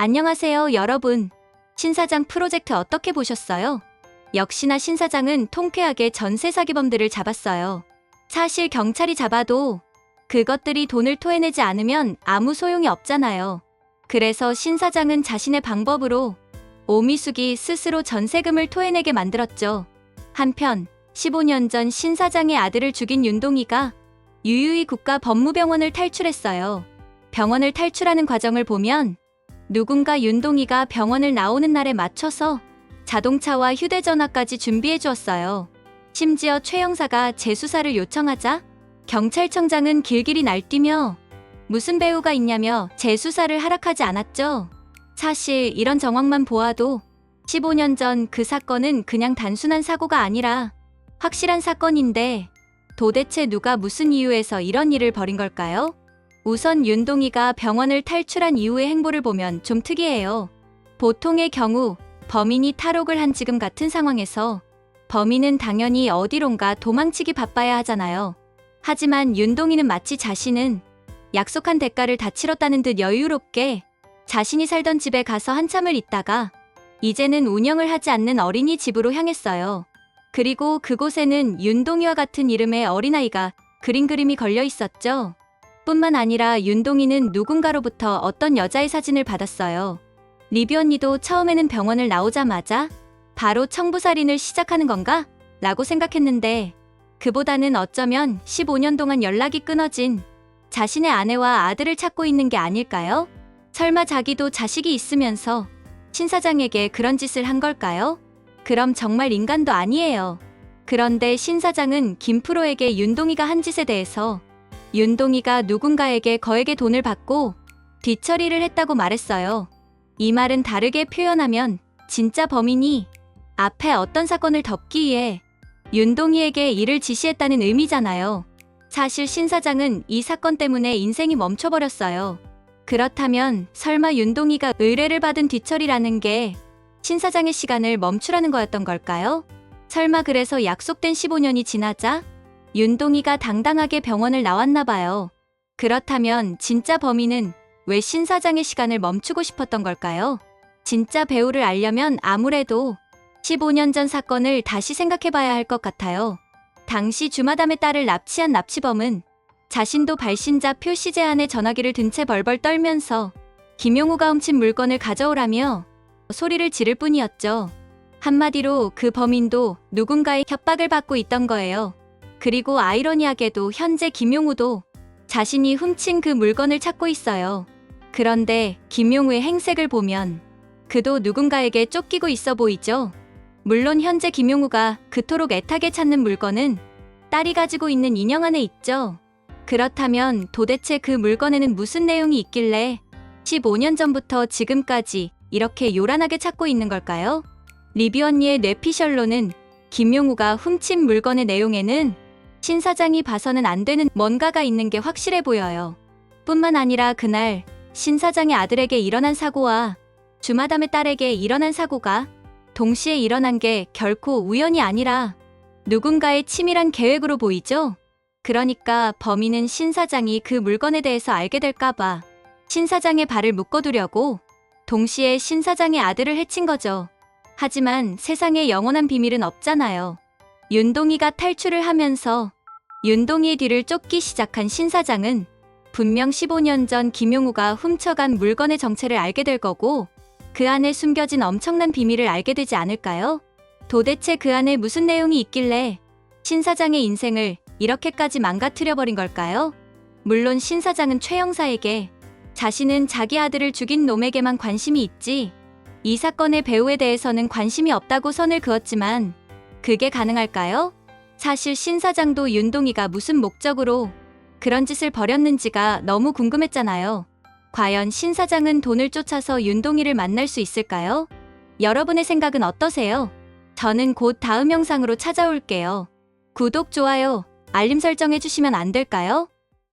안녕하세요, 여러분. 신 사장 프로젝트 어떻게 보셨어요? 역시나 신 사장은 통쾌하게 전세 사기범들을 잡았어요. 사실 경찰이 잡아도 그것들이 돈을 토해내지 않으면 아무 소용이 없잖아요. 그래서 신 사장은 자신의 방법으로 오미숙이 스스로 전세금을 토해내게 만들었죠. 한편 15년 전 신 사장의 아들을 죽인 윤동이가 유유히 국가법무병원을 탈출했어요. 병원을 탈출하는 과정을 보면 누군가 윤동이가 병원을 나오는 날에 맞춰서 자동차와 휴대전화까지 준비해 주었어요. 심지어 최 형사가 재수사를 요청하자 경찰청장은 길길이 날뛰며 무슨 배우가 있냐며 재수사를 하락하지 않았죠. 사실 이런 정황만 보아도 15년 전 그 사건은 그냥 단순한 사고가 아니라 확실한 사건인데 도대체 누가 무슨 이유에서 이런 일을 벌인 걸까요? 우선 윤동이가 병원을 탈출한 이후의 행보를 보면 좀 특이해요. 보통의 경우 범인이 탈옥을 한 지금 같은 상황에서 범인은 당연히 어디론가 도망치기 바빠야 하잖아요. 하지만 윤동이는 마치 자신은 약속한 대가를 다 치렀다는 듯 여유롭게 자신이 살던 집에 가서 한참을 있다가 이제는 운영을 하지 않는 어린이 집으로 향했어요. 그리고 그곳에는 윤동이와 같은 이름의 어린아이가 그림이 걸려 있었죠. 뿐만 아니라 윤동이는 누군가로부터 어떤 여자의 사진을 받았어요. 리뷰 언니도 처음에는 병원을 나오자마자 바로 청부살인을 시작하는 건가? 라고 생각했는데 그보다는 어쩌면 15년 동안 연락이 끊어진 자신의 아내와 아들을 찾고 있는 게 아닐까요? 설마 자기도 자식이 있으면서 신 사장에게 그런 짓을 한 걸까요? 그럼 정말 인간도 아니에요. 그런데 신 사장은 김프로에게 윤동이가 한 짓에 대해서 윤동이가 누군가에게 거액의 돈을 받고 뒤처리를 했다고 말했어요. 이 말은 다르게 표현하면 진짜 범인이 앞에 어떤 사건을 덮기 위해 윤동이에게 일을 지시했다는 의미잖아요. 사실 신 사장은 이 사건 때문에 인생이 멈춰버렸어요. 그렇다면 설마 윤동이가 의뢰를 받은 뒤처리라는 게 신 사장의 시간을 멈추라는 거였던 걸까요? 설마 그래서 약속된 15년이 지나자 윤동이가 당당하게 병원을 나왔나 봐요. 그렇다면 진짜 범인은 왜 신 사장의 시간을 멈추고 싶었던 걸까요? 진짜 배우를 알려면 아무래도 15년 전 사건을 다시 생각해봐야 할 것 같아요. 당시 주마담의 딸을 납치한 납치범은 자신도 발신자 표시 제한의 전화기를 든 채 벌벌 떨면서 김용우가 훔친 물건을 가져오라며 소리를 지를 뿐이었죠. 한마디로 그 범인도 누군가의 협박을 받고 있던 거예요. 그리고 아이러니하게도 현재 김용우도 자신이 훔친 그 물건을 찾고 있어요. 그런데 김용우의 행색을 보면 그도 누군가에게 쫓기고 있어 보이죠? 물론 현재 김용우가 그토록 애타게 찾는 물건은 딸이 가지고 있는 인형 안에 있죠. 그렇다면 도대체 그 물건에는 무슨 내용이 있길래 15년 전부터 지금까지 이렇게 요란하게 찾고 있는 걸까요? 리뷰 언니의 뇌피셜로는 김용우가 훔친 물건의 내용에는 신 사장이 봐서는 안 되는 뭔가가 있는 게 확실해 보여요. 뿐만 아니라 그날 신 사장의 아들에게 일어난 사고와 주마담의 딸에게 일어난 사고가 동시에 일어난 게 결코 우연이 아니라 누군가의 치밀한 계획으로 보이죠? 그러니까 범인은 신 사장이 그 물건에 대해서 알게 될까봐 신 사장의 발을 묶어두려고 동시에 신 사장의 아들을 해친 거죠. 하지만 세상에 영원한 비밀은 없잖아요. 윤동이가 탈출을 하면서 윤동이의 뒤를 쫓기 시작한 신 사장은 분명 15년 전 김용우가 훔쳐간 물건의 정체를 알게 될 거고 그 안에 숨겨진 엄청난 비밀을 알게 되지 않을까요? 도대체 그 안에 무슨 내용이 있길래 신 사장의 인생을 이렇게까지 망가뜨려버린 걸까요? 물론 신 사장은 최 형사에게 자신은 자기 아들을 죽인 놈에게만 관심이 있지 이 사건의 배우에 대해서는 관심이 없다고 선을 그었지만 그게 가능할까요? 사실 신 사장도 윤동이가 무슨 목적으로 그런 짓을 벌였는지가 너무 궁금했잖아요. 과연 신 사장은 돈을 쫓아서 윤동이를 만날 수 있을까요? 여러분의 생각은 어떠세요? 저는 곧 다음 영상으로 찾아올게요. 구독, 좋아요, 알림 설정해주시면 안 될까요?